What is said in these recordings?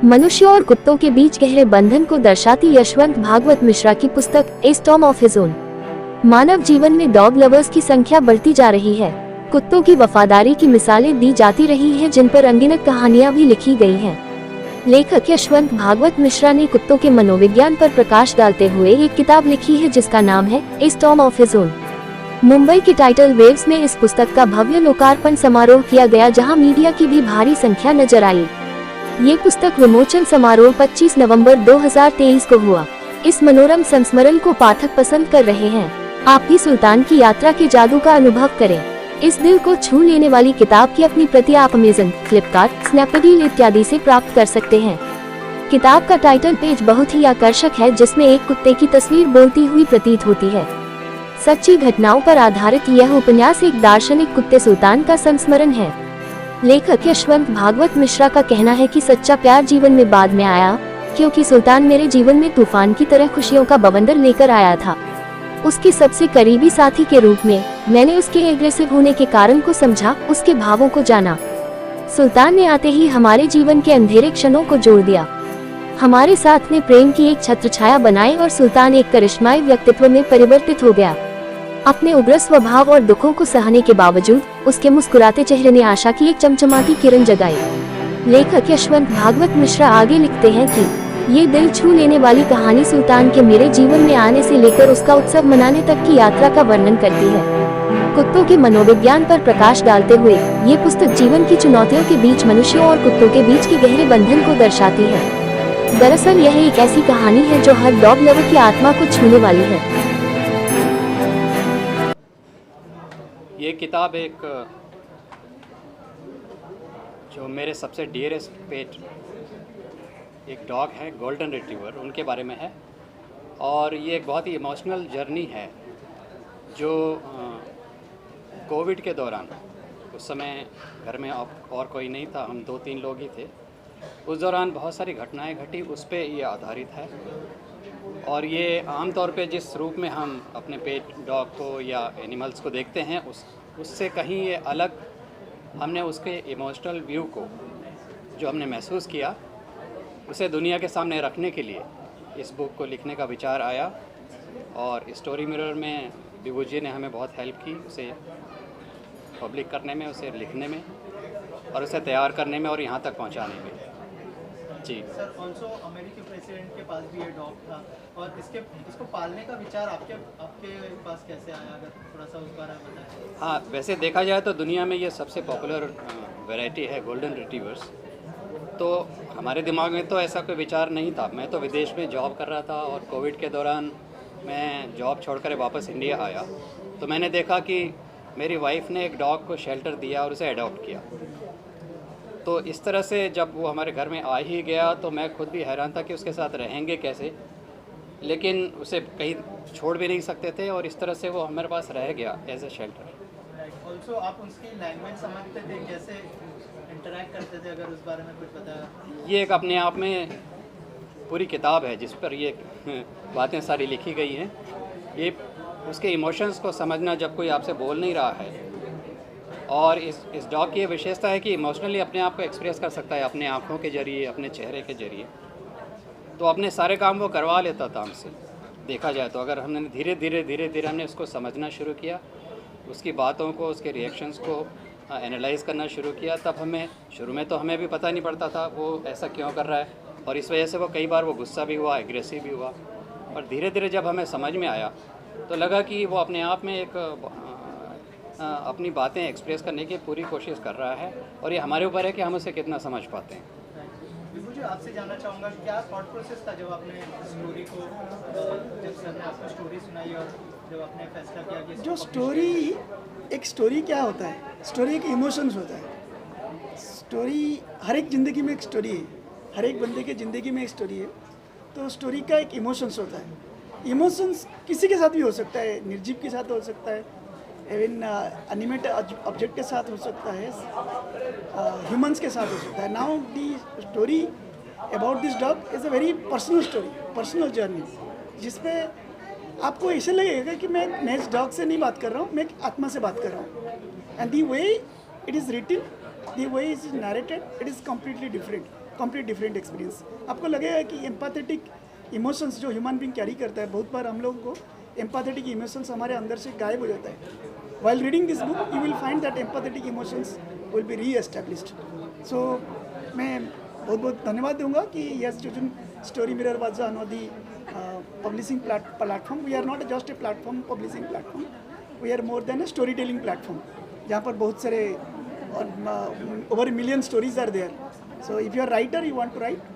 मनुष्यों और कुत्तों के बीच गहरे बंधन को दर्शाती यशवंत भागवत मिश्रा की पुस्तक a storm of his own. मानव जीवन में डॉग लवर्स की संख्या बढ़ती जा रही है। कुत्तों की वफादारी की मिसालें दी जाती रही हैं, जिन पर अनगिनत कहानियां भी लिखी गई हैं। लेखक यशवंत भागवत मिश्रा ने कुत्तों के मनोविज्ञान पर प्रकाश डालते हुए एक किताब लिखी है जिसका नाम है ए storm of his own. Mumbai के टाइटल वेव्स में इस पुस्तक का भव्य लोकार्पण समारोह किया गया, जहां मीडिया की भी भारी संख्या नजर आई। ये पुस्तक विमोचन समारोह 25 नवंबर 2023 को हुआ। इस मनोरम संस्मरण को पाठक पसंद कर रहे हैं। आप भी सुल्तान की यात्रा के जादू का अनुभव करें। इस दिल को छू लेने वाली किताब की अपनी प्रति आप अमेज़न, फ्लिपकार्ट, स्नैपडील इत्यादि से प्राप्त कर सकते हैं। किताब का टाइटल पेज बहुत ही आकर्षक है, जिसमें एक कुत्ते की तस्वीर बोलती हुई प्रतीत होती है। सच्ची घटनाओं पर आधारित यह उपन्यास एक दार्शनिक कुत्ते सुल्तान का संस्मरण है। लेखक यशवंत भागवत मिश्रा का कहना है कि सच्चा प्यार जीवन में बाद में आया, क्योंकि सुल्तान मेरे जीवन में तूफान की तरह खुशियों का बवंडर लेकर आया था। उसके सबसे करीबी साथी के रूप में मैंने उसके एग्रेसिव होने के कारण को समझा, उसके भावों को जाना। सुल्तान ने आते ही हमारे जीवन के अंधेरे क्षणों को जोड़ दिया। हमारे साथ ने प्रेम की एक छत्रछाया बनाई और सुल्तान एक करिश्माई व्यक्तित्व में परिवर्तित हो गया। अपने उग्र स्वभाव और दुखों को सहने के बावजूद उसके मुस्कुराते चेहरे ने आशा की एक चमचमाती किरण जगाई। लेखक यशवंत भागवत मिश्रा आगे लिखते हैं कि ये दिल छू लेने वाली कहानी सुल्तान के मेरे जीवन में आने से लेकर उसका उत्सव मनाने तक की यात्रा का वर्णन करती है। कुत्तों के मनोविज्ञान पर प्रकाश डालते हुए ये पुस्तक जीवन की चुनौतियों के बीच मनुष्यों और कुत्तों के बीच के गहरे बंधन को दर्शाती है। दरअसल यह एक ऐसी कहानी है जो हर डॉग लवर की आत्मा को छूने वाली है। ये किताब एक जो मेरे सबसे डियरेस्ट पेट एक डॉग है, गोल्डन रिट्रीवर, उनके बारे में है। और ये एक बहुत ही इमोशनल जर्नी है जो कोविड के दौरान, उस समय घर में और कोई नहीं था, हम 2-3 लोग ही थे। उस दौरान बहुत सारी घटनाएं घटी, उस पे ये आधारित है। और ये आमतौर पे जिस रूप में हम अपने पेट डॉग को या एनिमल्स को देखते हैं उससे कहीं ये अलग हमने उसके इमोशनल व्यू को जो हमने महसूस किया उसे दुनिया के सामने रखने के लिए इस बुक को लिखने का विचार आया। और स्टोरी मिरर में विभू जी ने हमें बहुत हेल्प की उसे पब्लिक करने में, उसे लिखने में और उसे तैयार करने में और यहाँ तक पहुँचाने में। जी सर, ऑल्सो अमेरिकी प्रेसिडेंट के पास भी ये डॉग था और इसको पालने का विचार आपके पास कैसे आया, अगर थोड़ा सा उस बारे में बताएं। हाँ, वैसे देखा जाए तो दुनिया में ये सबसे पॉपुलर वैरायटी है गोल्डन रिट्रीवर्स। तो हमारे दिमाग में तो ऐसा कोई विचार नहीं था। मैं तो विदेश में जॉब कर रहा था और कोविड के दौरान मैं जॉब छोड़कर वापस इंडिया आया तो मैंने देखा कि मेरी वाइफ ने एक डॉग को शेल्टर दिया और उसे अडॉप्ट किया। तो इस तरह से जब वो हमारे घर में आ ही गया तो मैं खुद भी हैरान था कि उसके साथ रहेंगे कैसे, लेकिन उसे कहीं छोड़ भी नहीं सकते थे और इस तरह से वो हमारे पास रह गया एज ए शेल्टर। ऑल्सो आप उसकी लैंग्वेज समझते थे, कैसे इंटरैक्ट करते थे, अगर उस बारे में कुछ बताया। ये एक अपने आप में पूरी किताब है जिस पर ये बातें सारी लिखी गई हैं। ये उसके इमोशंस को समझना जब कोई आपसे बोल नहीं रहा है। और इस डॉग की ये विशेषता है कि इमोशनली अपने आप को एक्सप्रेस कर सकता है, अपने आँखों के जरिए, अपने चेहरे के जरिए। तो अपने सारे काम वो करवा लेता था हमसे। देखा जाए तो अगर हमने धीरे धीरे हमने उसको समझना शुरू किया, उसकी बातों को, उसके रिएक्शंस को एनालाइज करना शुरू किया, तब हमें शुरू में तो हमें भी पता नहीं पड़ता था वो ऐसा क्यों कर रहा है। और इस वजह से वो कई बार वो गुस्सा भी हुआ, एग्रेसिव भी हुआ। और धीरे धीरे जब हमें समझ में आया तो लगा कि वो अपने आप में एक अपनी बातें एक्सप्रेस करने की पूरी कोशिश कर रहा है और ये हमारे ऊपर है कि हम उसे कितना समझ पाते हैं। विभू जी, आपसे जानना चाहूँगा क्या थॉट प्रोसेस था जब आपने स्टोरी को, जब सर ने आपको स्टोरी सुनाई और जब आपने फैसला किया कि जो स्टोरी क्या होता है, स्टोरी एक इमोशंस होता है। स्टोरी हर एक ज़िंदगी में एक स्टोरी है, हर एक बंदे के ज़िंदगी में एक स्टोरी है। तो स्टोरी का एक इमोशंस होता है। इमोशंस किसी के साथ भी हो सकता है, निर्जीव के साथ हो सकता है, इवन एनिमेट ऑब्जेक्ट के साथ हो सकता है, ह्यूमंस के साथ हो सकता है। Now the story about this dog is a very personal story, personal journey, जिसपे आपको ऐसे लगेगा कि मैं इस डॉग से नहीं बात कर रहा हूँ, मैं एक आत्मा से बात कर रहा हूँ। And the way it is written, the way is narrated, it is completely different. Complete different experience. आपको लगेगा कि एम्पैथेटिक इमोशंस जो ह्यूमन बीइंग कैरी करता है, बहुत बार हम लोगों को एम्पैथेटिक इमोशंस हमारे अंदर से गायब हो जाता है। While reading this book, you will find that empathetic emotions will be re-established. So, मैं बहुत बहुत धन्यवाद दूंगा कि yes chosen story mirror was on the publishing platform. We are not just a platform, publishing platform. We are more than a storytelling platform. जहाँ पर बहुत सारे over a million stories are there. So, if you are writer, you want to write,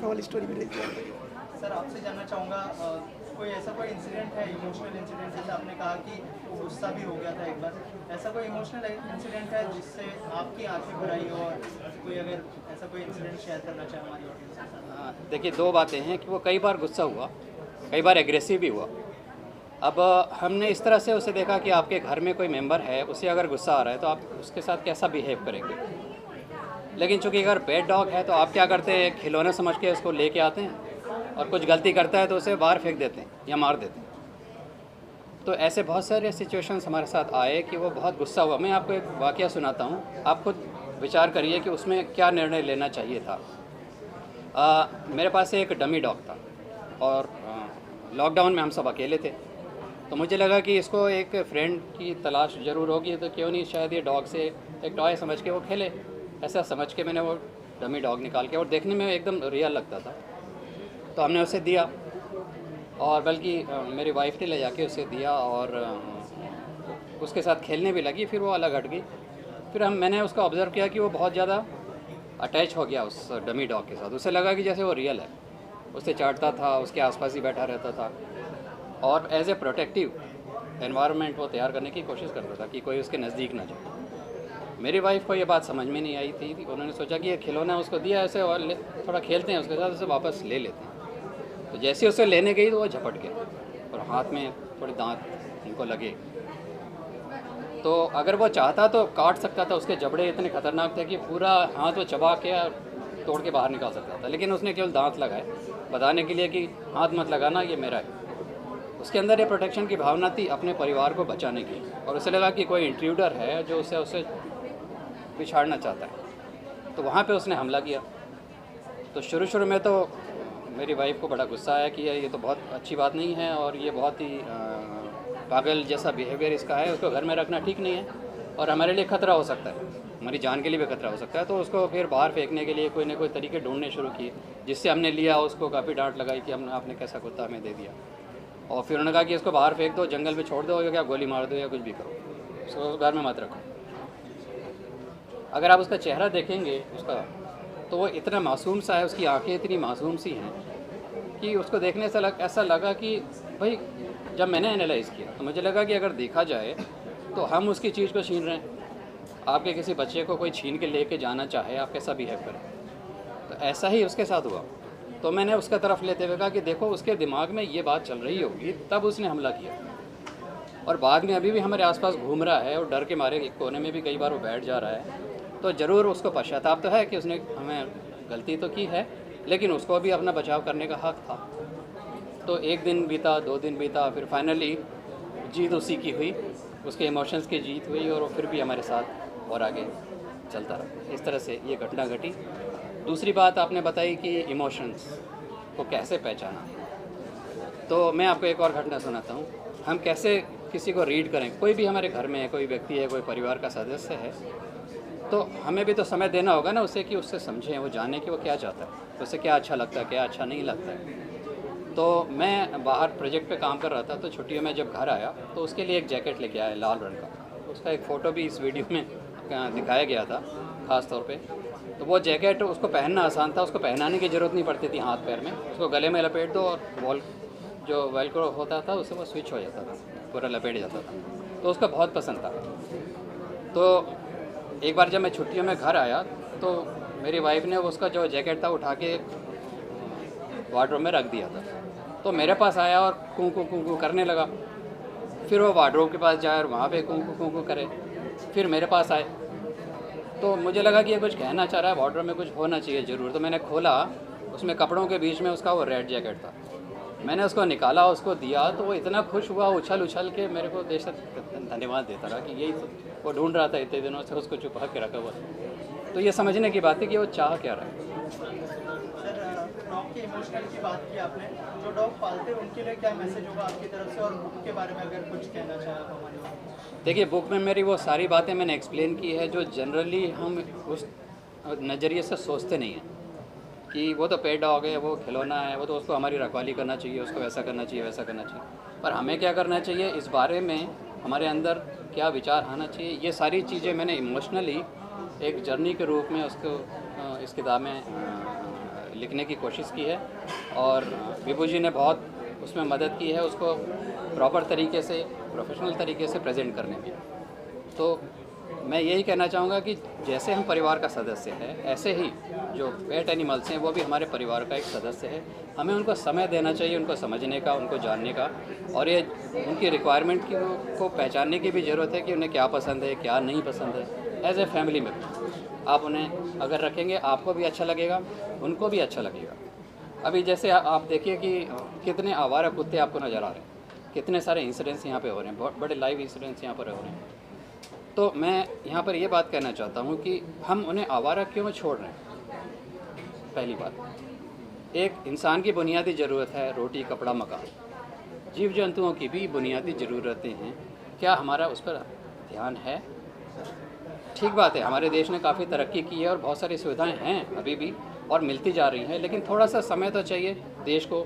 all story mirror is there. Sir आपसे जानना चाहूँगा कोई ऐसा कोई इंसिडेंट है, इमोशनल इंसिडेंट, जैसे आपने कहा कि गुस्सा भी हो गया था एक बार, ऐसा कोई इमोशनल इंसिडेंट है जिससे आपकी आंखें भर आई हो, और कोई अगर ऐसा कोई इंसिडेंट शेयर करना चाहे हमारी ऑडियंस के साथ? देखिए, दो बातें हैं कि वो कई बार गुस्सा हुआ, कई बार एग्रेसिव भी हुआ। अब हमने इस तरह से उसे देखा कि आपके घर में कोई मेंबर है, उसे अगर गुस्सा आ रहा है तो आप उसके साथ कैसा बिहेव करेंगे। लेकिन चूंकि अगर पेट डॉग है तो आप क्या करते हैं, खिलौना समझ के उसको लेके आते हैं, और कुछ गलती करता है तो उसे बाहर फेंक देते हैं या मार देते हैं। तो ऐसे बहुत सारे सिचुएशंस हमारे साथ आए कि वो बहुत गुस्सा हुआ। मैं आपको एक वाकया सुनाता हूँ, आप खुद विचार करिए कि उसमें क्या निर्णय लेना चाहिए था। मेरे पास एक डमी डॉग था और लॉकडाउन में हम सब अकेले थे, तो मुझे लगा कि इसको एक फ्रेंड की तलाश ज़रूर होगी, तो क्यों नहीं शायद ये डॉग से एक टॉय समझ के वो खेले। ऐसा समझ के मैंने वो डमी डॉग निकाल के, और देखने में एकदम रियल लगता था, तो हमने उसे दिया, और बल्कि मेरी वाइफ ने ले जाके उसे दिया और उसके साथ खेलने भी लगी। फिर वो अलग हट गई। फिर मैंने उसका ऑब्ज़र्व किया कि वो बहुत ज़्यादा अटैच हो गया उस डमी डॉग के साथ। उसे लगा कि जैसे वो रियल है, उसे चाटता था, उसके आसपास ही बैठा रहता था, और एज ए प्रोटेक्टिव एनवायरनमेंट वो तैयार करने की कोशिश करता था कि कोई उसके नज़दीक ना जाए। मेरी वाइफ को ये बात समझ में नहीं आई थी। उन्होंने सोचा कि ये खिलौना उसको दिया ऐसे, और थोड़ा खेलते हैं उसके साथ, उसे वापस ले लेते हैं। तो जैसे उसे लेने गई तो वो झपट गया और हाथ में थोड़े दांत उनको लगे। तो अगर वो चाहता तो काट सकता था, उसके जबड़े इतने खतरनाक थे कि पूरा हाथ वो चबा के तोड़ के बाहर निकाल सकता था, लेकिन उसने केवल दांत लगाए बताने के लिए कि हाथ मत लगाना, ये मेरा है। उसके अंदर ये प्रोटेक्शन की भावना थी अपने परिवार को बचाने की, और उसे लगा कि कोई इंट्रूडर है जो उसे बिछाड़ना चाहता है, तो वहाँ पे उसने हमला किया। तो शुरू में तो मेरी वाइफ को बड़ा गुस्सा आया कि ये तो बहुत अच्छी बात नहीं है, और ये बहुत ही पागल जैसा बिहेवियर इसका है, उसको घर में रखना ठीक नहीं है, और हमारे लिए ख़तरा हो सकता है, हमारी जान के लिए भी खतरा हो सकता है। तो उसको फिर बाहर फेंकने के लिए कोई ना कोई तरीके ढूंढने शुरू किए, जिससे हमने लिया, उसको काफ़ी डांट लगाई कि आपने कैसा कुत्ता हमें दे दिया। और फिर उन्होंने कहा कि इसको बाहर फेंक दो, जंगल में छोड़ दो, या क्या गोली मार दो, या कुछ भी करो, उसको घर में मत रखो। अगर आप उसका चेहरा देखेंगे उसका, तो वो इतना मासूम सा है, उसकी आंखें इतनी मासूम सी हैं कि उसको देखने से ऐसा लगा कि भाई, जब मैंने एनालाइज़ किया तो मुझे लगा कि अगर देखा जाए तो हम उसकी चीज़ को छीन रहे हैं। आपके किसी बच्चे को कोई छीन के लेके जाना चाहे, आप कैसा बिहेव करें, तो ऐसा ही उसके साथ हुआ। तो मैंने उसका तरफ लेते हुए कहा कि देखो, उसके दिमाग में ये बात चल रही होगी, तब उसने हमला किया, और बाद में अभी भी हमारे आसपास घूम रहा है, और डर के मारे एक कोने में भी कई बार वो बैठ जा रहा है। तो ज़रूर उसको पश्चाताप तो है कि उसने हमें गलती तो की है, लेकिन उसको भी अपना बचाव करने का हक था। तो एक दिन बीता, 2 दिन बीता, फिर फाइनली जीत उसी की हुई, उसके इमोशंस की जीत हुई, और वो फिर भी हमारे साथ और आगे चलता रहा। इस तरह से ये घटना घटी। दूसरी बात आपने बताई कि इमोशंस को कैसे पहचाना, तो मैं आपको एक और घटना सुनाता हूँ। हम कैसे किसी को रीड करें, कोई भी हमारे घर में है, कोई व्यक्ति है, कोई परिवार का सदस्य है, तो हमें भी तो समय देना होगा ना उसे, कि उससे समझें, वो जाने कि वो क्या चाहता है, उसे क्या अच्छा लगता है, क्या अच्छा नहीं लगता है। तो मैं बाहर प्रोजेक्ट पे काम कर रहा था, तो छुट्टियों में जब घर आया तो उसके लिए एक जैकेट लेके आया लाल रंग का। उसका एक फ़ोटो भी इस वीडियो में दिखाया गया था ख़ास तौर पे। तो वो जैकेट उसको पहनना आसान था, उसको पहनाने की ज़रूरत नहीं पड़ती थी हाथ पैर में, उसको गले में लपेट दो और जो वेलक्रो होता था उससे वो स्विच हो जाता था, पूरा लपेट जाता था। तो उसका बहुत पसंद था। तो एक बार जब मैं छुट्टियों में घर आया तो मेरी वाइफ ने उसका जो जैकेट था उठा के वार्डरोब में रख दिया था। तो मेरे पास आया और कूं करने लगा। फिर वो वार्डरोब के पास जाए और वहाँ पे कूं करे, फिर मेरे पास आए। तो मुझे लगा कि ये कुछ कहना चाह रहा है, वार्डरोब में कुछ होना चाहिए ज़रूर। तो मैंने खोला, उसमें कपड़ों के बीच में उसका वो रेड जैकेट था। मैंने उसको निकाला, उसको दिया, तो वो इतना खुश हुआ, उछल के मेरे को धन्यवाद देता रहा कि यही तो वो ढूंढ रहा था इतने दिनों से, उसको छुपा के रखा हुआ। तो ये समझने की बात है कि वो चाह क्या रहा है। के इमोशनल की बात की आपने, जो डॉग पालते हैं उनके लिए क्या मैसेज होगा आपकी तरफ से, और बुक के बारे में अगर कुछ कहना चाहें आप हमारे लिए। देखिए, बुक में मेरी वो सारी बातें मैंने एक्सप्लेन की है जो जनरली हम उस नज़रिए से सोचते नहीं हैं कि वो तो पेट डॉग है, वो खिलौना है, वो तो उसको हमारी रखवाली करना चाहिए, उसको वैसा करना चाहिए, वैसा करना चाहिए। पर हमें क्या करना चाहिए, इस बारे में हमारे अंदर क्या विचार आना चाहिए, ये सारी चीज़ें मैंने इमोशनली एक जर्नी के रूप में उसको इस किताब में लिखने की कोशिश की है। और विभू जी ने बहुत उसमें मदद की है उसको प्रॉपर तरीके से, प्रोफेशनल तरीके से प्रेजेंट करने में। तो मैं यही कहना चाहूँगा कि जैसे हम परिवार का सदस्य है, ऐसे ही जो पेट एनिमल्स हैं वो भी हमारे परिवार का एक सदस्य है। हमें उनको समय देना चाहिए, उनको समझने का, उनको जानने का, और ये उनकी रिक्वायरमेंट को पहचानने की भी ज़रूरत है कि उन्हें क्या पसंद है, क्या नहीं पसंद है। एज ए फैमिली में आप उन्हें अगर रखेंगे, आपको भी अच्छा लगेगा, उनको भी अच्छा लगेगा। अभी जैसे आप देखिए कि कितने आवारा कुत्ते आपको नज़र आ रहे हैं, कितने सारे इंसिडेंट्स यहाँ पे हो रहे हैं, बहुत बड़े लाइव इंसिडेंट्स यहाँ पर हो रहे हैं। तो मैं यहाँ पर ये बात कहना चाहता हूँ कि हम उन्हें आवारा क्यों छोड़ रहे हैं। पहली बात, एक इंसान की बुनियादी ज़रूरत है रोटी, कपड़ा, मकान। जीव जंतुओं की भी बुनियादी ज़रूरतें हैं, क्या हमारा उस पर ध्यान है? ठीक बात है, हमारे देश ने काफ़ी तरक्की की है और बहुत सारी सुविधाएं हैं अभी भी और मिलती जा रही हैं, लेकिन थोड़ा सा समय तो चाहिए देश को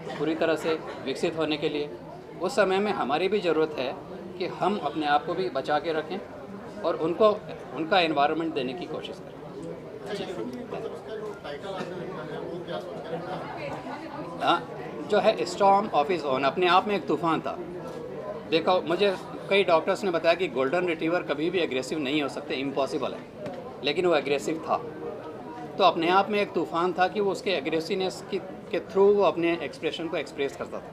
पूरी तरह से विकसित होने के लिए। उस समय में हमारी भी ज़रूरत है कि हम अपने आप को भी बचा के रखें और उनको उनका एनवायरनमेंट देने की कोशिश करें। हाँ, जो है स्टॉर्म ऑफ हिज ओन, अपने आप में एक तूफ़ान था। देखो, मुझे कई डॉक्टर्स ने बताया कि गोल्डन रिट्रीवर कभी भी एग्रेसिव नहीं हो सकते, इम्पॉसिबल है, लेकिन वो एग्रेसिव था। तो अपने आप में एक तूफ़ान था कि वो उसके एग्रेसिवनेस के थ्रू वो अपने एक्सप्रेशन को एक्सप्रेस करता था।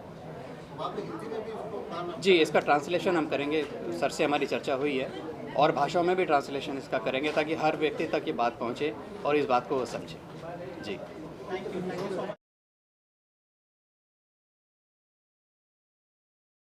जी, इसका ट्रांसलेशन हम करेंगे, सर से हमारी चर्चा हुई है, और भाषाओं में भी ट्रांसलेशन इसका करेंगे ताकि हर व्यक्ति तक ये बात पहुँचे और इस बात को वो समझे। जी। Thank you so much.